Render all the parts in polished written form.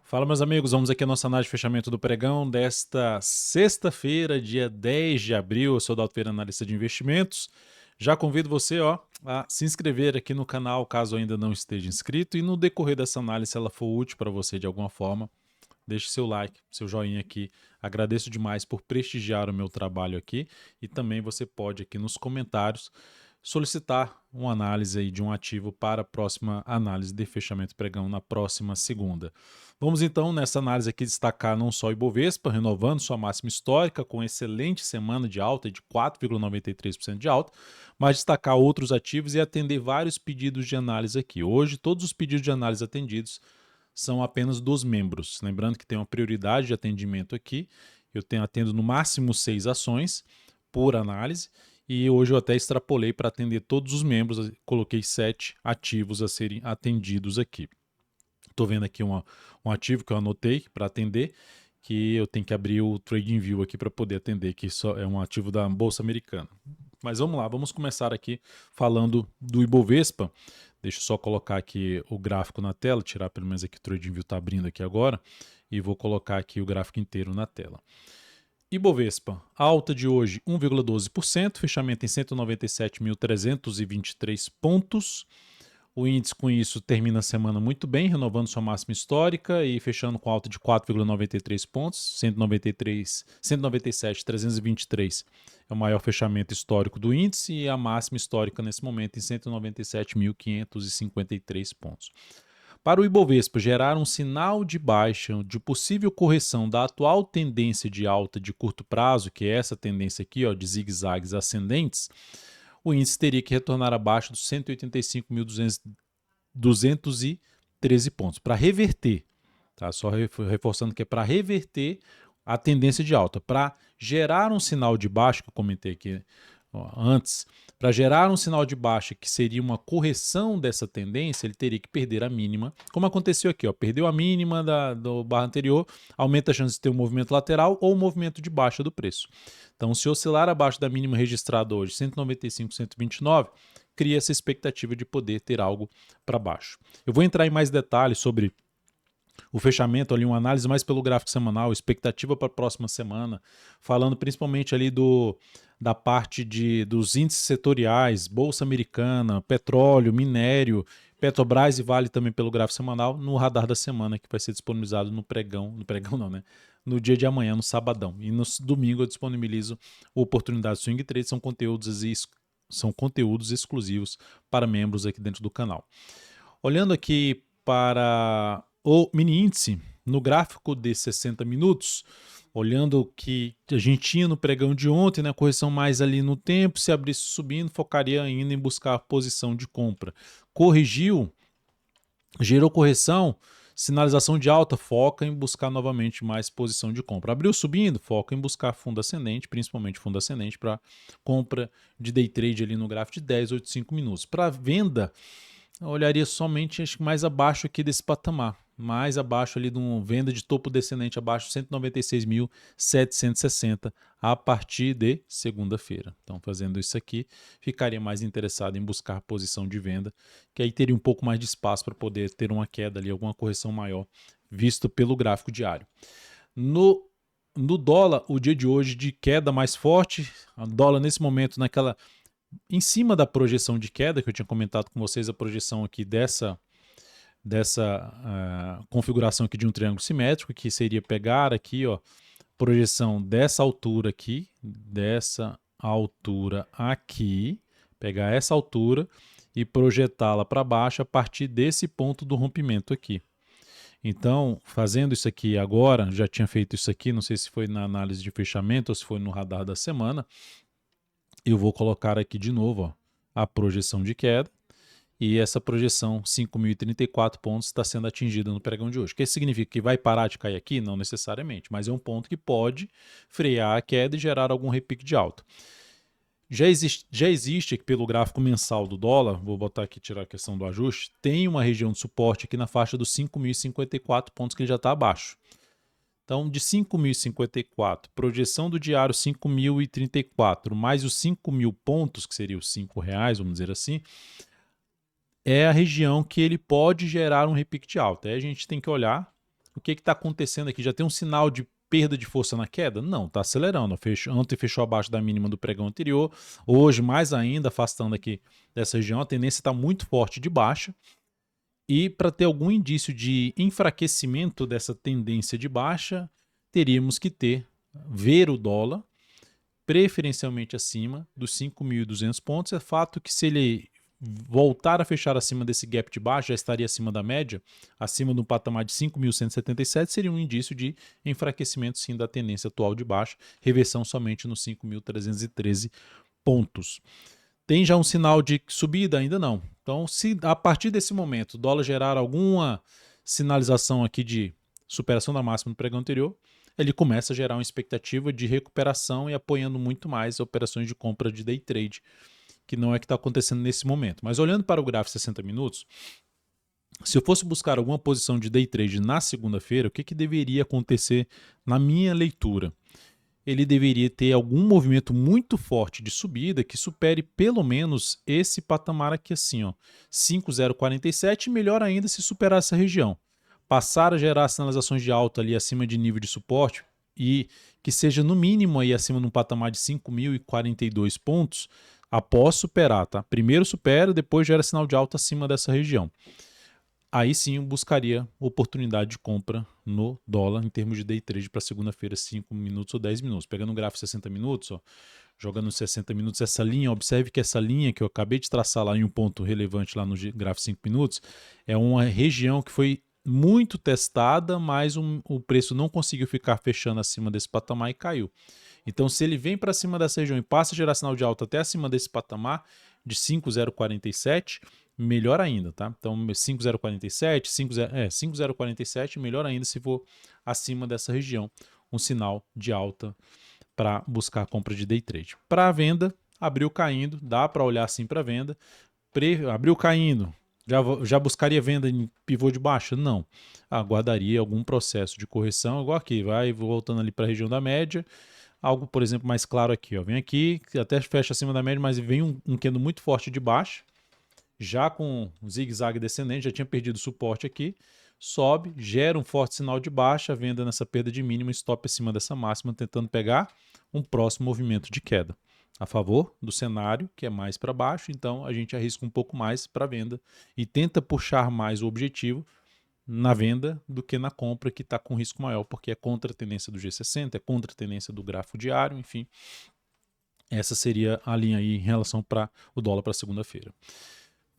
Fala, meus amigos, vamos aqui a nossa análise de fechamento do pregão desta sexta-feira, dia 10 de abril. Eu sou o Dalto Feira, analista de investimentos. Já convido você a se inscrever aqui no canal, caso ainda não esteja inscrito, e no decorrer dessa análise, se ela for útil para você de alguma forma, deixe seu like, seu joinha aqui. Agradeço demais por prestigiar o meu trabalho aqui, e também você pode aqui nos comentários solicitar uma análise aí de um ativo para a próxima análise de fechamento pregão na próxima segunda. Vamos então nessa análise aqui destacar não só o Ibovespa, renovando sua máxima histórica com excelente semana de alta de 4,93% de alta, mas destacar outros ativos e atender vários pedidos de análise aqui. Hoje todos os pedidos de análise atendidos são apenas dos membros. Lembrando que tem uma prioridade de atendimento aqui. Eu atendo no máximo 6 ações por análise. E hoje eu até extrapolei para atender todos os membros, coloquei 7 ativos a serem atendidos aqui. Estou vendo aqui um ativo que eu anotei para atender, que eu tenho que abrir o TradingView aqui para poder atender, que só é um ativo da Bolsa Americana. Mas vamos lá, vamos começar aqui falando do Ibovespa. Deixa eu só colocar aqui o gráfico na tela, tirar pelo menos aqui o TradingView está abrindo aqui agora, e vou colocar aqui o gráfico inteiro na tela. Ibovespa, alta de hoje 1,12%, fechamento em 197.323 pontos. O índice com isso termina a semana muito bem, renovando sua máxima histórica e fechando com alta de 4,93 pontos, 197.323 é o maior fechamento histórico do índice e a máxima histórica nesse momento em 197.553 pontos. Para o Ibovespa gerar um sinal de baixa, de possível correção da atual tendência de alta de curto prazo, que é essa tendência aqui, ó, de zigue-zagues ascendentes, o índice teria que retornar abaixo dos 185.213 pontos para reverter, tá? Só reforçando que é para reverter a tendência de alta, para gerar um sinal de baixa, que eu comentei aqui antes, para gerar um sinal de baixa que seria uma correção dessa tendência, ele teria que perder a mínima, como aconteceu aqui, ó, perdeu a mínima do barra anterior, aumenta a chance de ter um movimento lateral ou um movimento de baixa do preço. Então, se oscilar abaixo da mínima registrada hoje, 195, 129, cria essa expectativa de poder ter algo para baixo. Eu vou entrar em mais detalhes sobre o fechamento ali, uma análise mais pelo gráfico semanal, expectativa para a próxima semana, falando principalmente ali da parte dos índices setoriais, Bolsa Americana, petróleo, minério, Petrobras e Vale também pelo gráfico semanal, no radar da semana que vai ser disponibilizado no pregão não, né? No dia de amanhã, no sabadão. E no domingo eu disponibilizo o Oportunidade Swing Trade, são conteúdos exclusivos para membros aqui dentro do canal. Olhando aqui para o mini índice, no gráfico de 60 minutos, olhando o que a gente tinha no pregão de ontem, né, correção mais ali no tempo, se abrisse subindo, focaria ainda em buscar posição de compra. Corrigiu, gerou correção, sinalização de alta, foca em buscar novamente mais posição de compra. Abriu subindo, foca em buscar fundo ascendente, principalmente fundo ascendente para compra de day trade ali no gráfico de 10, 8, 5 minutos. Para venda, eu olharia somente acho que mais abaixo aqui desse patamar, mais abaixo ali de uma venda de topo descendente abaixo de 196.760 a partir de segunda-feira. Então, fazendo isso aqui, ficaria mais interessado em buscar posição de venda, que aí teria um pouco mais de espaço para poder ter uma queda ali, alguma correção maior, visto pelo gráfico diário. No dólar, o dia de hoje de queda mais forte, a dólar nesse momento em cima da projeção de queda, que eu tinha comentado com vocês, a projeção aqui dessa configuração aqui de um triângulo simétrico, que seria pegar aqui, ó, projeção dessa altura aqui, pegar essa altura e projetá-la para baixo a partir desse ponto do rompimento aqui. Então, fazendo isso aqui agora, já tinha feito isso aqui, não sei se foi na análise de fechamento ou se foi no radar da semana, eu vou colocar aqui de novo, ó, a projeção de queda e essa projeção 5.034 pontos está sendo atingida no pregão de hoje. O que significa que vai parar de cair aqui? Não necessariamente, mas é um ponto que pode frear a queda e gerar algum repique de alta. Já existe aqui pelo gráfico mensal do dólar, vou botar aqui, tirar a questão do ajuste, tem uma região de suporte aqui na faixa dos 5.054 pontos que ele já está abaixo. Então, de 5.054, projeção do diário 5.034, mais os 5.000 pontos, que seria os R$5, vamos dizer assim, é a região que ele pode gerar um repique de alta. Aí a gente tem que olhar O que está acontecendo aqui? Já tem um sinal de perda de força na queda? Não, está acelerando. Ontem fechou abaixo da mínima do pregão anterior. Hoje, mais ainda, afastando aqui dessa região, a tendência está muito forte de baixa. E para ter algum indício de enfraquecimento dessa tendência de baixa, teríamos que ver o dólar preferencialmente acima dos 5.200 pontos. É fato que se ele voltar a fechar acima desse gap de baixa, já estaria acima da média, acima do patamar de 5.177, seria um indício de enfraquecimento sim da tendência atual de baixa, reversão somente nos 5.313 pontos. Tem já um sinal de subida? Ainda não. Então, se a partir desse momento o dólar gerar alguma sinalização aqui de superação da máxima do pregão anterior, ele começa a gerar uma expectativa de recuperação e apoiando muito mais operações de compra de day trade, que não é que está acontecendo nesse momento. Mas olhando para o gráfico 60 minutos, se eu fosse buscar alguma posição de day trade na segunda-feira, o que deveria acontecer na minha leitura? Ele deveria ter algum movimento muito forte de subida que supere pelo menos esse patamar aqui assim, ó, 5.047, melhor ainda se superar essa região. Passar a gerar sinalizações de alta ali acima de nível de suporte e que seja no mínimo aí acima de um patamar de 5.042 pontos após superar, tá? Primeiro supera, depois gera sinal de alta acima dessa região. Aí sim eu buscaria oportunidade de compra no dólar em termos de day trade para segunda-feira, 5 minutos ou 10 minutos. Pegando o gráfico 60 minutos, ó, jogando 60 minutos, essa linha, observe que essa linha que eu acabei de traçar lá em um ponto relevante lá no gráfico 5 minutos, é uma região que foi muito testada, mas o preço não conseguiu ficar fechando acima desse patamar e caiu. Então, se ele vem para cima dessa região e passa a gerar sinal de alta até acima desse patamar de 5.047, melhor ainda, tá? Então, 5.047, 5.047, melhor ainda se for acima dessa região, um sinal de alta para buscar a compra de day trade. Para a venda, abriu caindo, dá para olhar assim para a venda. Abriu caindo, já buscaria venda em pivô de baixa? Não. Aguardaria algum processo de correção, igual aqui, vai voltando ali para a região da média. Algo, por exemplo, mais claro aqui, ó. Vem aqui, até fecha acima da média, mas vem um candle muito forte de baixa, já com zigue-zague descendente, já tinha perdido suporte aqui, sobe, gera um forte sinal de baixa, venda nessa perda de mínima, stop acima dessa máxima, tentando pegar um próximo movimento de queda. A favor do cenário, que é mais para baixo, então a gente arrisca um pouco mais para venda e tenta puxar mais o objetivo na venda do que na compra, que está com risco maior, porque é contra a tendência do G60, é contra a tendência do gráfico diário, enfim. Essa seria a linha aí em relação para o dólar para segunda-feira.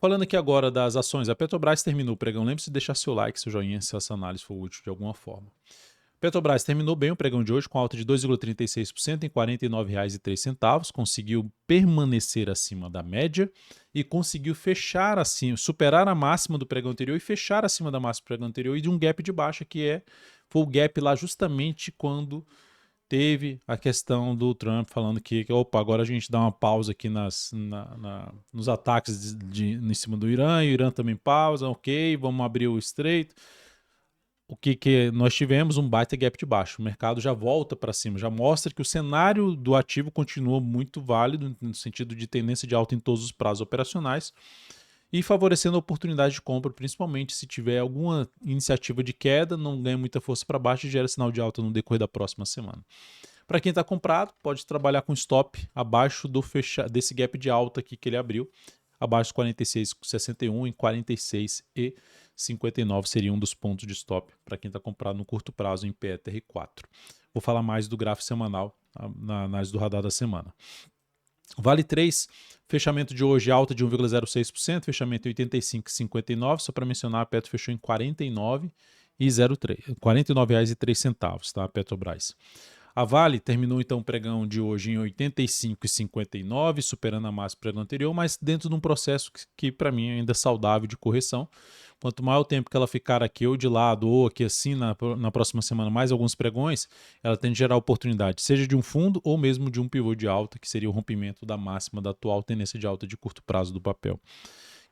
Falando aqui agora das ações, a Petrobras terminou o pregão. Lembre-se de deixar seu like, seu joinha, se essa análise for útil de alguma forma. Petrobras terminou bem o pregão de hoje com alta de 2,36% em R$ 49,03, conseguiu permanecer acima da média e conseguiu fechar acima, superar a máxima do pregão anterior e fechar acima da máxima do pregão anterior e de um gap de baixa foi o gap lá justamente quando teve a questão do Trump falando que opa, agora a gente dá uma pausa aqui nos ataques em cima do Irã, e o Irã também pausa, ok, vamos abrir o estreito. O que nós tivemos? Um baita gap de baixo. O mercado já volta para cima, já mostra que o cenário do ativo continua muito válido, no sentido de tendência de alta em todos os prazos operacionais, e favorecendo a oportunidade de compra, principalmente se tiver alguma iniciativa de queda, não ganha muita força para baixo e gera sinal de alta no decorrer da próxima semana. Para quem está comprado, pode trabalhar com stop abaixo desse gap de alta aqui que ele abriu, abaixo de 46,61 em 46,59 seria um dos pontos de stop para quem está comprado no curto prazo em PETR4. Vou falar mais do gráfico semanal na análise do radar da semana. Vale 3, fechamento de hoje alta de 1,06%, fechamento em 85,59, só para mencionar, a Petro fechou em R$ 49,03, tá, a Petrobras. A Vale terminou então o pregão de hoje em 85,59, superando a máxima do pregão anterior, mas dentro de um processo que para mim ainda é saudável de correção. Quanto maior o tempo que ela ficar aqui ou de lado ou aqui assim na próxima semana mais alguns pregões, ela tende a gerar oportunidade, seja de um fundo ou mesmo de um pivô de alta, que seria o rompimento da máxima da atual tendência de alta de curto prazo do papel,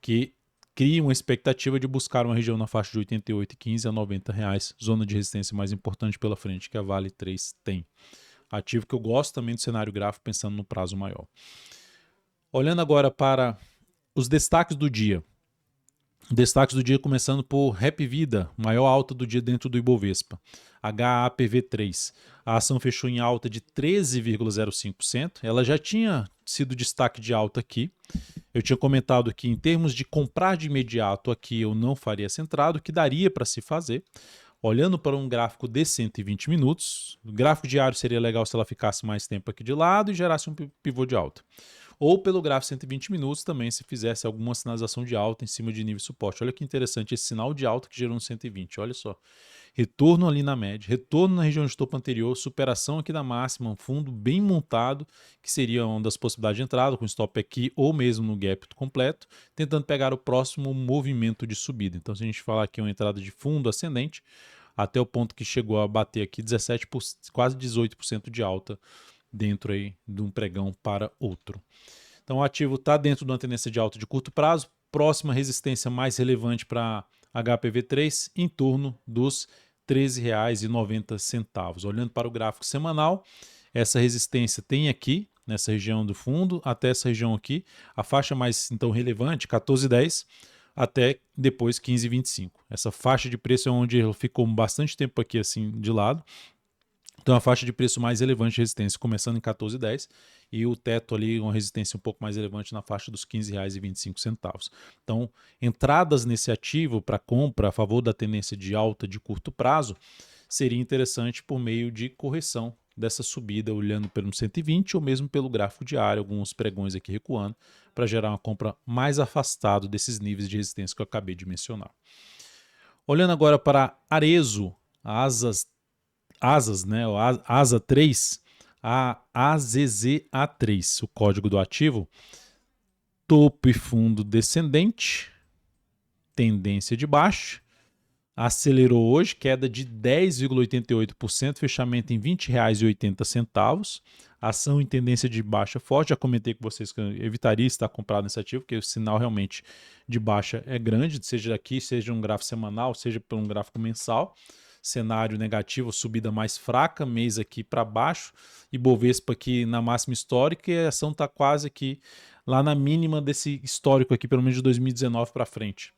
que cria uma expectativa de buscar uma região na faixa de 88,15 a R$90, zona de resistência mais importante pela frente que a Vale 3 tem. Ativo que eu gosto também do cenário gráfico pensando no prazo maior. Olhando agora para os destaques do dia. Destaques do dia começando por Hapvida, maior alta do dia dentro do Ibovespa. HAPV3. A ação fechou em alta de 13,05%. Ela já tinha sido destaque de alta aqui. Eu tinha comentado que em termos de comprar de imediato aqui eu não faria essa entrada, o que daria para se fazer. Olhando para um gráfico de 120 minutos, o gráfico diário seria legal se ela ficasse mais tempo aqui de lado e gerasse um pivô de alta. Ou pelo gráfico 120 minutos também, se fizesse alguma sinalização de alta em cima de nível de suporte. Olha que interessante esse sinal de alta que gerou no 120, olha só. Retorno ali na média, retorno na região de topo anterior, superação aqui da máxima, um fundo bem montado, que seria uma das possibilidades de entrada, com stop aqui ou mesmo no gap completo, tentando pegar o próximo movimento de subida. Então, se a gente falar aqui uma entrada de fundo ascendente, até o ponto que chegou a bater aqui 17%, quase 18% de alta dentro aí de um pregão para outro. Então o ativo está dentro de uma tendência de alta de curto prazo, próxima resistência mais relevante para HPV3 em torno dos R$ 13,90. Olhando para o gráfico semanal, essa resistência tem aqui, nessa região do fundo, até essa região aqui, a faixa mais então relevante, 14,10, até depois 15,25. Essa faixa de preço é onde ele ficou bastante tempo aqui assim de lado. Então a faixa de preço mais relevante de resistência começando em 14,10 e o teto ali uma resistência um pouco mais relevante na faixa dos R$ 15,25. Então entradas nesse ativo para compra a favor da tendência de alta de curto prazo seria interessante por meio de correção dessa subida olhando pelo 120 ou mesmo pelo gráfico diário, alguns pregões aqui recuando para gerar uma compra mais afastado desses níveis de resistência que eu acabei de mencionar. Olhando agora para Arezzo, Asas, né, o ASA 3, a AZZA3, o código do ativo, topo e fundo descendente, tendência de baixa, acelerou hoje, queda de 10,88%, fechamento em R$ 20,80. Ação em tendência de baixa forte, já comentei com vocês que eu evitaria estar comprado nesse ativo, porque o sinal realmente de baixa é grande, seja aqui, seja um gráfico semanal, seja por um gráfico mensal. Cenário negativo, subida mais fraca, mês aqui para baixo, e Bovespa aqui na máxima histórica, e a ação está quase aqui lá na mínima desse histórico aqui, pelo menos de 2019 para frente.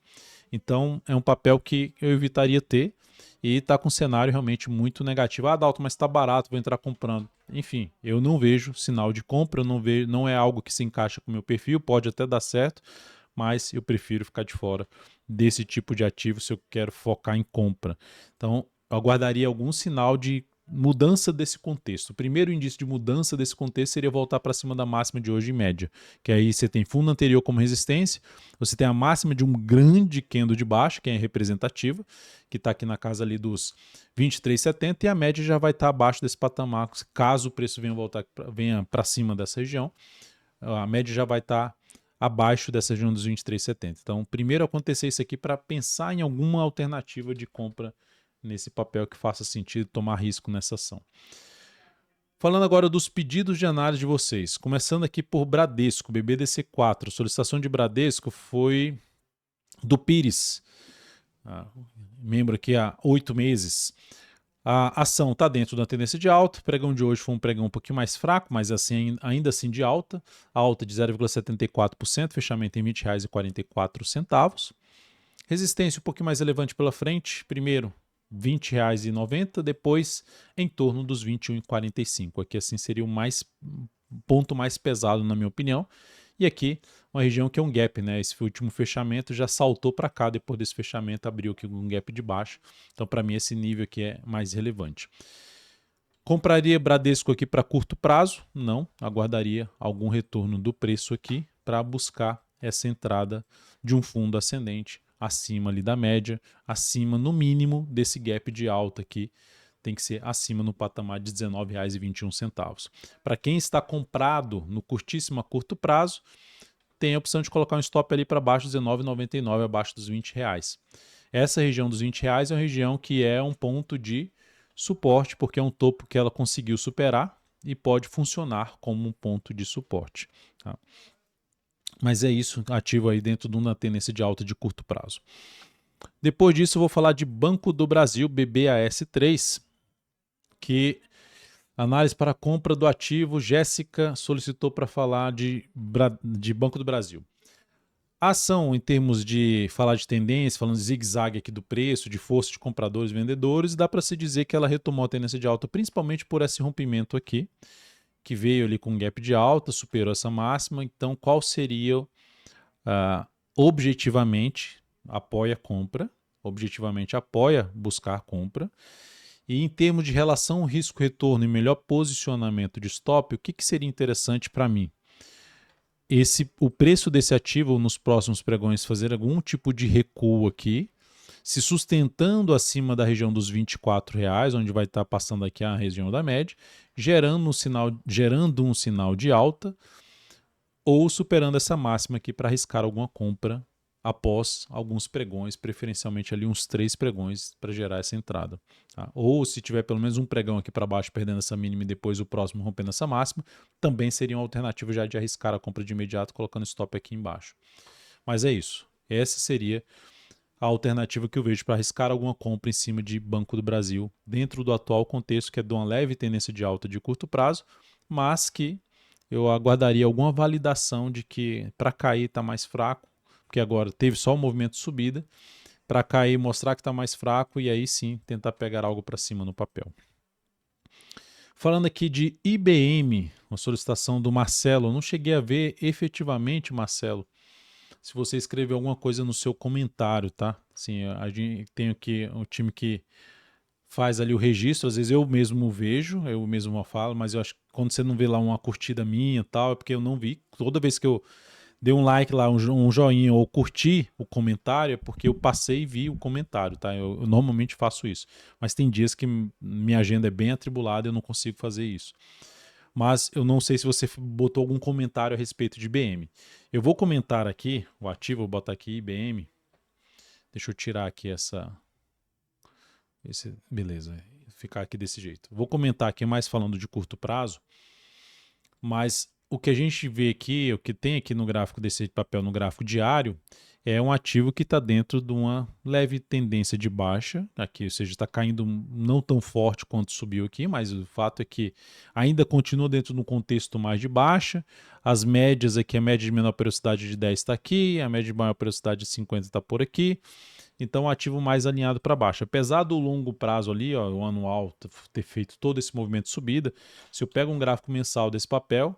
Então é um papel que eu evitaria ter e está com um cenário realmente muito negativo. Ah, Dalton, mas está barato, vou entrar comprando. Enfim, eu não vejo sinal de compra, não é algo que se encaixa com o meu perfil, pode até dar certo, mas eu prefiro ficar de fora desse tipo de ativo se eu quero focar em compra. Então, eu aguardaria algum sinal de mudança desse contexto. O primeiro indício de mudança desse contexto seria voltar para cima da máxima de hoje em média, que aí você tem fundo anterior como resistência, você tem a máxima de um grande candle de baixa, que é representativa, que está aqui na casa ali dos 23,70, e a média já vai estar abaixo desse patamar, caso o preço venha para cima dessa região, a média já vai estar abaixo dessa região dos 23,70. Então, primeiro acontecer isso aqui para pensar em alguma alternativa de compra nesse papel que faça sentido tomar risco nessa ação. Falando agora dos pedidos de análise de vocês, começando aqui por Bradesco, BBDC4, solicitação de Bradesco foi do Pires, membro aqui há 8 meses. A ação está dentro da tendência de alta, o pregão de hoje foi um pregão um pouquinho mais fraco, mas assim, ainda assim de alta de 0,74%, fechamento em R$ 20,44. Resistência um pouquinho mais relevante pela frente, primeiro R$ 20,90, depois em torno dos R$ 21,45. Aqui assim seria o ponto mais pesado na minha opinião. E aqui uma região que é um gap, né? Esse último fechamento já saltou para cá, depois desse fechamento abriu aqui um gap de baixo. Então para mim esse nível aqui é mais relevante. Compraria Bradesco aqui para curto prazo? Não, aguardaria algum retorno do preço aqui para buscar essa entrada de um fundo ascendente acima ali da média, acima no mínimo desse gap de alta aqui, tem que ser acima no patamar de R$ 19,21. Para quem está comprado no curtíssimo a curto prazo, tem a opção de colocar um stop ali para baixo, R$ 19,99, abaixo dos R$ 20. Essa região dos R$ 20 é uma região que é um ponto de suporte, porque é um topo que ela conseguiu superar e pode funcionar como um ponto de suporte. Tá? Mas é isso, ativo aí dentro de uma tendência de alta de curto prazo. Depois disso, eu vou falar de Banco do Brasil, BBAS3, que análise para compra do ativo, Jéssica solicitou para falar de Banco do Brasil. A ação, em termos de falar de tendência, falando de zigue-zague aqui do preço, de força de compradores e vendedores, dá para se dizer que ela retomou a tendência de alta, principalmente por esse rompimento aqui, que veio ali com um gap de alta, superou essa máxima. Então, qual seria, objetivamente, apoia compra, objetivamente apoia buscar compra. E em termos de relação risco-retorno e melhor posicionamento de stop, o que seria interessante para mim? O preço desse ativo nos próximos pregões fazer algum tipo de recuo aqui, se sustentando acima da região dos R$ 24, onde vai estar passando aqui a região da média, gerando um sinal de alta, ou superando essa máxima aqui para arriscar alguma compra após alguns pregões, preferencialmente ali uns 3 pregões para gerar essa entrada. Tá? Ou se tiver pelo menos um pregão aqui para baixo perdendo essa mínima e depois o próximo rompendo essa máxima, também seria uma alternativa já de arriscar a compra de imediato colocando stop aqui embaixo. Mas é isso. Essa seria a alternativa que eu vejo para arriscar alguma compra em cima de Banco do Brasil, dentro do atual contexto, que é de uma leve tendência de alta de curto prazo, mas que eu aguardaria alguma validação de que para cair está mais fraco, porque agora teve só o movimento de subida, para cair mostrar que está mais fraco e aí sim tentar pegar algo para cima no papel. Falando aqui de IBM, uma solicitação do Marcelo, eu não cheguei a ver efetivamente, Marcelo, se você escreveu alguma coisa no seu comentário, tá? Assim, a gente tem aqui um time que faz ali o registro, às vezes eu mesmo vejo, eu mesmo falo, mas eu acho que quando você não vê lá uma curtida minha e tal, é porque eu não vi. Toda vez que eu dei um like lá, um joinha ou curti o comentário, é porque eu passei e vi o comentário, tá? Eu normalmente faço isso. Mas tem dias que minha agenda é bem atribulada e eu não consigo fazer isso. Mas eu não sei se você botou algum comentário a respeito de IBM. Eu vou comentar aqui o ativo, vou botar aqui IBM. Deixa eu tirar aqui beleza, ficar aqui desse jeito. Vou comentar aqui mais falando de curto prazo, mas o que a gente vê aqui, o que tem aqui no gráfico desse papel, no gráfico diário, é um ativo que está dentro de uma leve tendência de baixa, aqui, ou seja, está caindo não tão forte quanto subiu aqui, mas o fato é que ainda continua dentro de um contexto mais de baixa. As médias aqui, a média de menor periodicidade de 10 está aqui, a média de maior periodicidade de 50 está por aqui. Então, o ativo mais alinhado para baixo. Apesar do longo prazo ali, ó, o anual ter feito todo esse movimento de subida, se eu pego um gráfico mensal desse papel,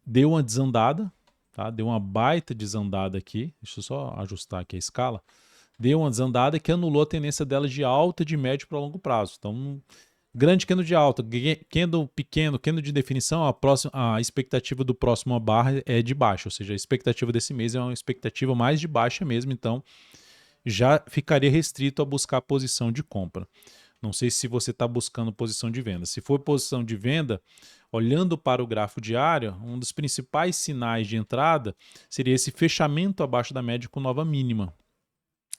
deu uma desandada, tá? Deu uma baita desandada aqui. Deixa eu só ajustar aqui a escala. Deu uma desandada que anulou a tendência dela de alta, de médio para longo prazo. Então, grande candle de alta, candle pequeno, candle de definição, a expectativa do próximo barra é de baixa, ou seja, a expectativa desse mês é uma expectativa mais de baixa mesmo, então já ficaria restrito a buscar posição de compra. Não sei se você está buscando posição de venda. Se for posição de venda, olhando para o gráfico diário, um dos principais sinais de entrada seria esse fechamento abaixo da média com nova mínima.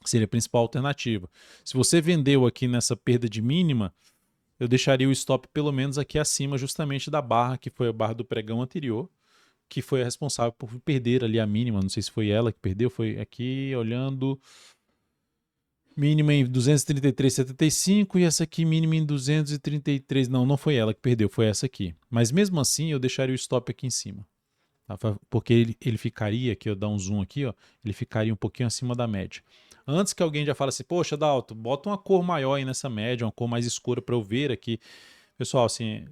Seria a principal alternativa. Se você vendeu aqui nessa perda de mínima, eu deixaria o stop pelo menos aqui acima justamente da barra, que foi a barra do pregão anterior, que foi a responsável por perder ali a mínima. Não sei se foi ela que perdeu, foi aqui olhando... Mínima em 233,75 e essa aqui mínima em 233. Não foi ela que perdeu, foi essa aqui. Mas mesmo assim eu deixaria o stop aqui em cima. Tá? Porque ele ficaria, aqui eu dar um zoom aqui, ó, ele ficaria um pouquinho acima da média. Antes que alguém já fale assim, poxa, Dalton, bota uma cor maior aí nessa média, uma cor mais escura para eu ver aqui. Pessoal, assim,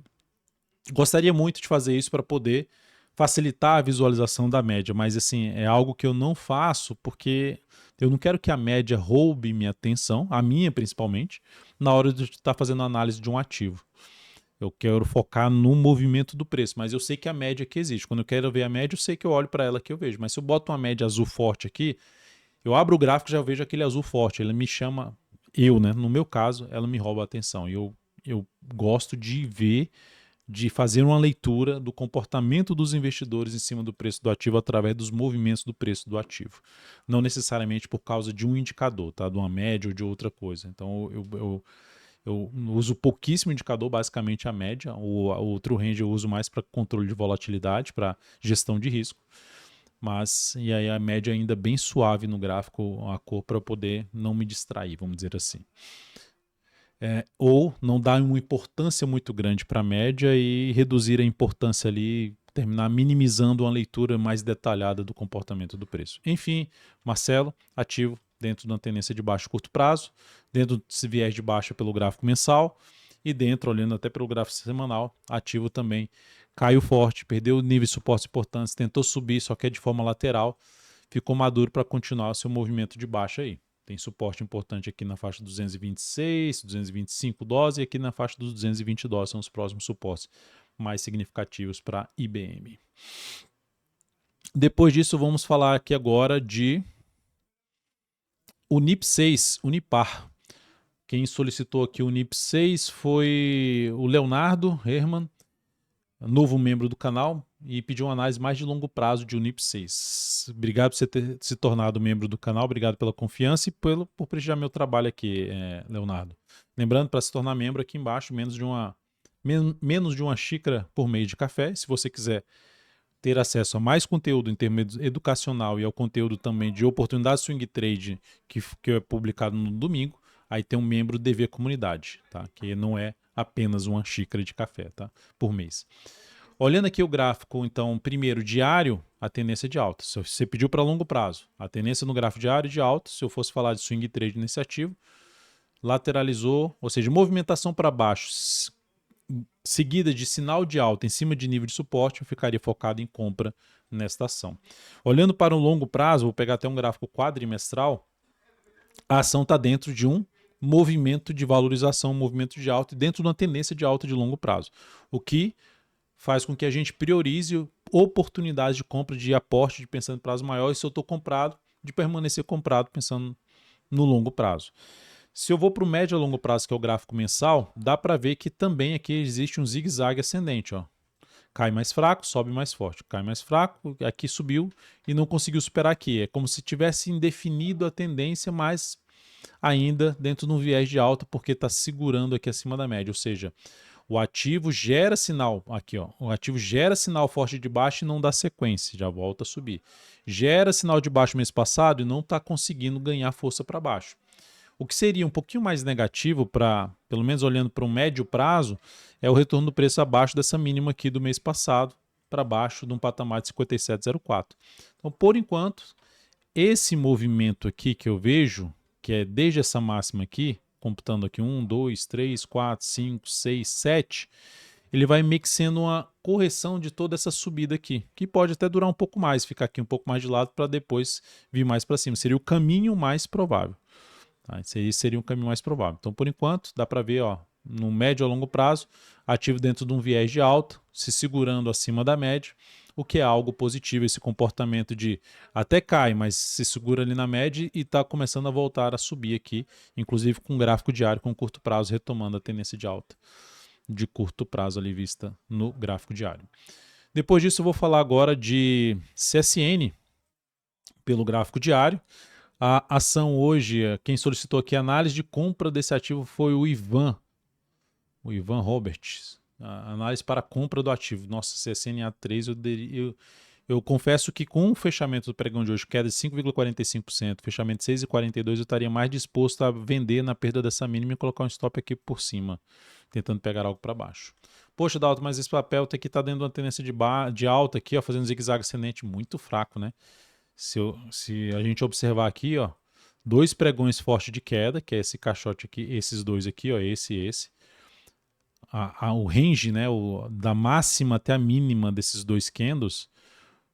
gostaria muito de fazer isso para poder facilitar a visualização da média, mas assim, é algo que eu não faço porque eu não quero que a média roube minha atenção, a minha principalmente, na hora de estar fazendo análise de um ativo. Eu quero focar no movimento do preço, mas eu sei que a média que existe. Quando eu quero ver a média, eu sei que eu olho para ela que eu vejo. Mas se eu boto uma média azul forte aqui, eu abro o gráfico e já vejo aquele azul forte. Ele me chama, né? No meu caso, ela me rouba a atenção. E eu gosto de ver, de fazer uma leitura do comportamento dos investidores em cima do preço do ativo através dos movimentos do preço do ativo. Não necessariamente por causa de um indicador, tá? De uma média ou de outra coisa. Então eu uso pouquíssimo indicador, basicamente a média. O True Range eu uso mais para controle de volatilidade, para gestão de risco. E aí a média ainda bem suave no gráfico, a cor, para eu poder não me distrair, vamos dizer assim. Ou não dar uma importância muito grande para a média e reduzir a importância ali terminar minimizando uma leitura mais detalhada do comportamento do preço. Enfim, Marcelo, ativo dentro de uma tendência de baixo e curto prazo, dentro desse viés de baixa pelo gráfico mensal e dentro, olhando até pelo gráfico semanal, ativo também caiu forte, perdeu níveis de suporte importantes, tentou subir, só que é de forma lateral, ficou maduro para continuar o seu movimento de baixa aí. Tem suporte importante aqui na faixa dos 226, 225 dólares e aqui na faixa dos 220 dólares são os próximos suportes mais significativos para IBM. Depois disso, vamos falar aqui agora de Unip6, Unipar. Quem solicitou aqui o Unip6 foi o Leonardo Herman, novo membro do canal, e pediu uma análise mais de longo prazo de Unip6. Obrigado por você ter se tornado membro do canal, obrigado pela confiança e por prestigiar meu trabalho aqui, Leonardo. Lembrando, para se tornar membro aqui embaixo, menos de uma xícara por mês de café. Se você quiser ter acesso a mais conteúdo em termos educacional e ao conteúdo também de oportunidade swing trade que é publicado no domingo, aí tem um membro DV Comunidade, tá? Que não é apenas uma xícara de café, tá? Por mês. Olhando aqui o gráfico, então, primeiro diário, a tendência de alta. Se você pediu para longo prazo, a tendência no gráfico diário de alta, se eu fosse falar de swing trade nesse ativo, lateralizou, ou seja, movimentação para baixo, seguida de sinal de alta em cima de nível de suporte, eu ficaria focado em compra nesta ação. Olhando para o longo prazo, vou pegar até um gráfico quadrimestral, a ação está dentro de um movimento de valorização, um movimento de alta, e dentro de uma tendência de alta de longo prazo, o que faz com que a gente priorize oportunidades de compra, de aporte, de pensando em prazo maior, e se eu estou comprado, de permanecer comprado pensando no longo prazo. Se eu vou para o médio a longo prazo, que é o gráfico mensal, dá para ver que também aqui existe um zigue-zague ascendente. Ó. Cai mais fraco, sobe mais forte. Cai mais fraco, aqui subiu e não conseguiu superar aqui. É como se tivesse indefinido a tendência, mas ainda dentro de um viés de alta, porque está segurando aqui acima da média. Ou seja, o ativo gera sinal, aqui ó, o ativo gera sinal forte de baixo e não dá sequência, já volta a subir. Gera sinal de baixo mês passado e não está conseguindo ganhar força para baixo. O que seria um pouquinho mais negativo, pelo menos olhando para um médio prazo, é o retorno do preço abaixo dessa mínima aqui do mês passado, para baixo de um patamar de 57,04. Então, por enquanto, esse movimento aqui que eu vejo, que é desde essa máxima aqui, computando aqui 1, 2, 3, 4, 5, 6, 7, ele vai meio que sendo uma correção de toda essa subida aqui, que pode até durar um pouco mais, ficar aqui um pouco mais de lado para depois vir mais para cima. Seria o caminho mais provável. Tá? Esse aí seria um caminho mais provável. Então, por enquanto, dá para ver, ó, no médio a longo prazo, ativo dentro de um viés de alta, se segurando acima da média, o que é algo positivo, esse comportamento de até cai, mas se segura ali na média e está começando a voltar a subir aqui, inclusive com gráfico diário com curto prazo, retomando a tendência de alta de curto prazo ali vista no gráfico diário. Depois disso, eu vou falar agora de CSN pelo gráfico diário. A ação hoje, quem solicitou aqui a análise de compra desse ativo foi o Ivan Roberts. A análise para compra do ativo. Nossa, CSNA3, eu confesso que com o fechamento do pregão de hoje, queda de 5,45%, fechamento de 6,42%, eu estaria mais disposto a vender na perda dessa mínima e colocar um stop aqui por cima, tentando pegar algo para baixo. Poxa, Dalton, mas esse papel tem que estar dentro de uma tendência de alta aqui, ó, fazendo zigue-zague ascendente muito fraco, né? Se a gente observar aqui, ó, dois pregões fortes de queda, que é esse caixote aqui, esses dois aqui, ó, esse e esse. O range, né, da máxima até a mínima desses dois candles,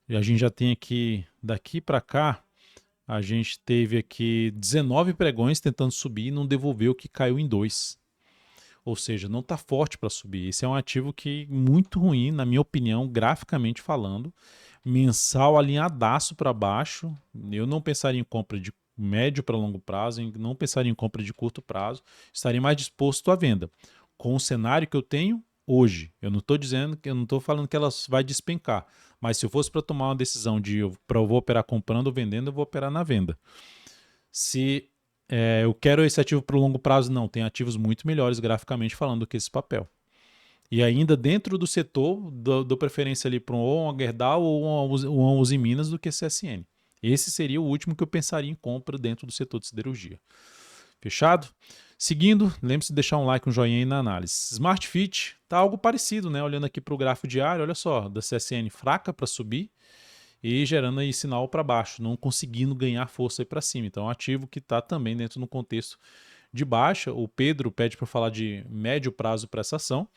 a gente já tem aqui, daqui para cá, a gente teve aqui 19 pregões tentando subir e não devolveu, que caiu em 2. Ou seja, não está forte para subir. Esse é um ativo que muito ruim, na minha opinião, graficamente falando. Mensal alinhadaço para baixo. Eu não pensaria em compra de médio para longo prazo, não pensaria em compra de curto prazo. Estaria mais disposto à venda. Com o cenário que eu tenho hoje, eu não estou falando que ela vai despencar. Mas se eu fosse para tomar uma decisão de eu vou operar comprando ou vendendo, eu vou operar na venda. Se eu quero esse ativo para o longo prazo, não. Tem ativos muito melhores graficamente falando do que esse papel. E ainda dentro do setor, dou preferência ali para um Gerdau ou uma Uzi Minas do que CSN. Esse seria o último que eu pensaria em compra dentro do setor de siderurgia. Fechado? Seguindo, lembre-se de deixar um like, um joinha aí na análise. Smart Fit está algo parecido, né? Olhando aqui para o gráfico diário, olha só, da CSN fraca para subir e gerando aí sinal para baixo, não conseguindo ganhar força aí para cima. Então, ativo que está também dentro do contexto de baixa. O Pedro pede para falar de médio prazo para essa ação.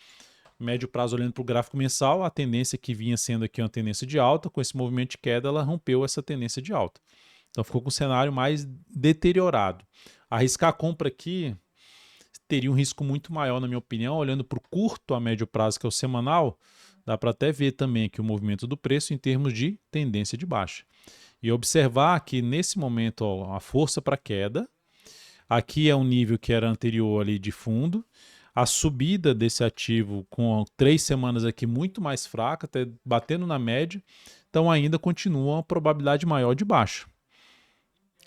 Médio prazo, olhando para o gráfico mensal, a tendência que vinha sendo aqui uma tendência de alta, com esse movimento de queda, ela rompeu essa tendência de alta. Então, ficou com um cenário mais deteriorado. Arriscar a compra aqui teria um risco muito maior, na minha opinião, olhando para o curto a médio prazo, que é o semanal, dá para até ver também aqui o movimento do preço em termos de tendência de baixa. E observar que nesse momento ó, a força para queda, aqui é um nível que era anterior ali de fundo, a subida desse ativo com 3 semanas aqui muito mais fraca, até batendo na média, então ainda continua uma probabilidade maior de baixa.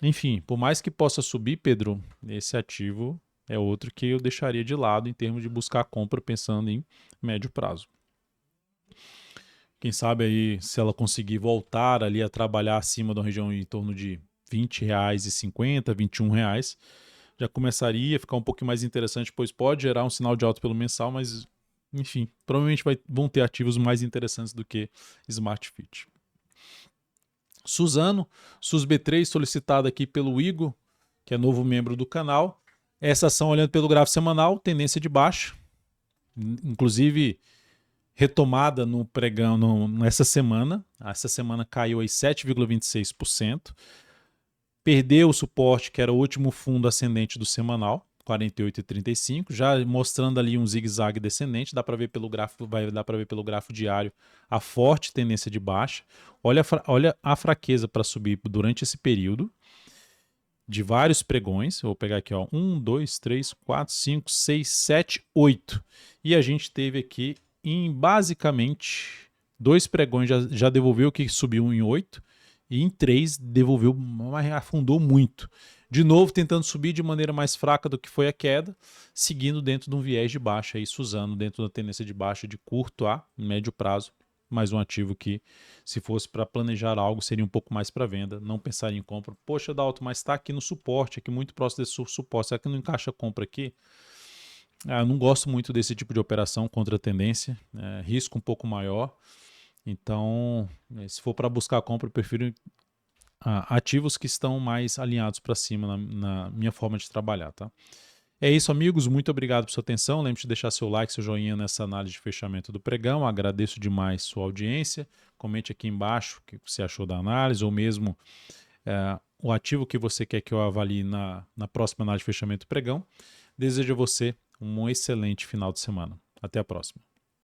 Enfim, por mais que possa subir, Pedro, esse ativo é outro que eu deixaria de lado em termos de buscar compra pensando em médio prazo. Quem sabe aí se ela conseguir voltar ali a trabalhar acima da região em torno de R$20,50, R$21, já começaria a ficar um pouco mais interessante, pois pode gerar um sinal de alta pelo mensal, mas enfim, provavelmente vão ter ativos mais interessantes do que Smart Fit. Suzano, SUSB3, solicitada aqui pelo Igor, que é novo membro do canal. Essa ação, olhando pelo gráfico semanal, tendência de baixa, inclusive retomada no pregão nessa semana. Essa semana caiu aí 7,26%. Perdeu o suporte, que era o último fundo ascendente do semanal, 48,35, já mostrando ali um zigue-zague descendente. Dá para ver pelo gráfico, vai dar para ver pelo gráfico diário a forte tendência de baixa. Olha a fraqueza para subir durante esse período de vários pregões. Eu vou pegar aqui, ó, 1, 2, 3, 4, 5, 6, 7, 8. E a gente teve aqui em basicamente 2 pregões já devolveu o que subiu em 8 e em 3 devolveu, mas afundou muito. De novo tentando subir de maneira mais fraca do que foi a queda, seguindo dentro de um viés de baixa, aí Suzano dentro da tendência de baixa de curto a médio prazo. Mais um ativo que, se fosse para planejar algo, seria um pouco mais para venda, não pensaria em compra. Poxa, Dalton, mas está aqui no suporte, aqui muito próximo desse suporte, será que não encaixa a compra aqui? Eu não gosto muito desse tipo de operação contra a tendência, risco um pouco maior. Então, se for para buscar a compra, eu prefiro ativos que estão mais alinhados para cima na minha forma de trabalhar, tá? É isso, amigos. Muito obrigado por sua atenção. Lembre-se de deixar seu like, seu joinha nessa análise de fechamento do pregão. Agradeço demais sua audiência. Comente aqui embaixo o que você achou da análise ou mesmo o ativo que você quer que eu avalie na próxima análise de fechamento do pregão. Desejo a você um excelente final de semana. Até a próxima.